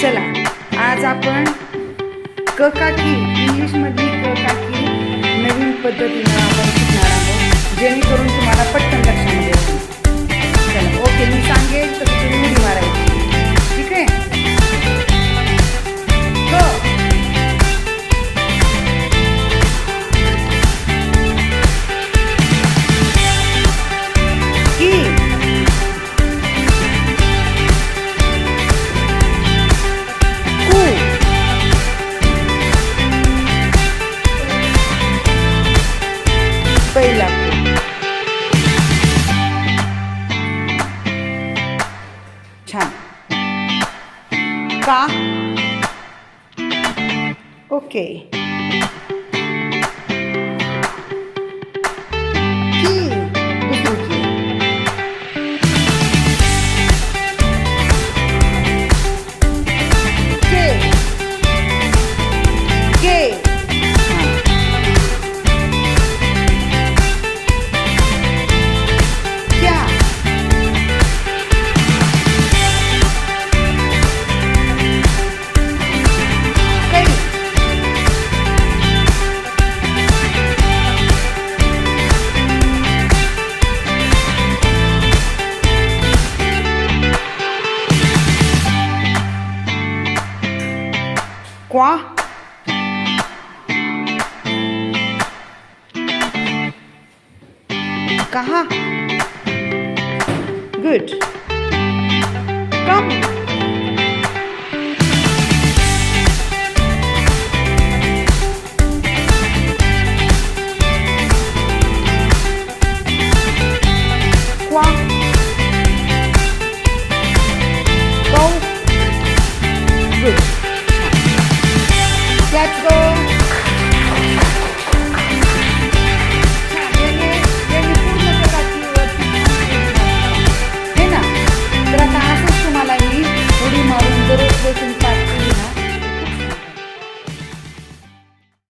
चला, आज आपण काकी इंग्लिशमधली काकी नवीन पद्धतीनं आपण शिकणार आहोत, जेणेकरून तुम्हाला पटकन लक्षामध्ये येईल. चला, ओके, मी सांगेल तसं तुम्ही उडी मारायची. ठीक आहे? हो. पहिला छान. का? ओके. की दुसरी के के Qua? Kaha? Good. Come. Qua? Go. Good. Let's go.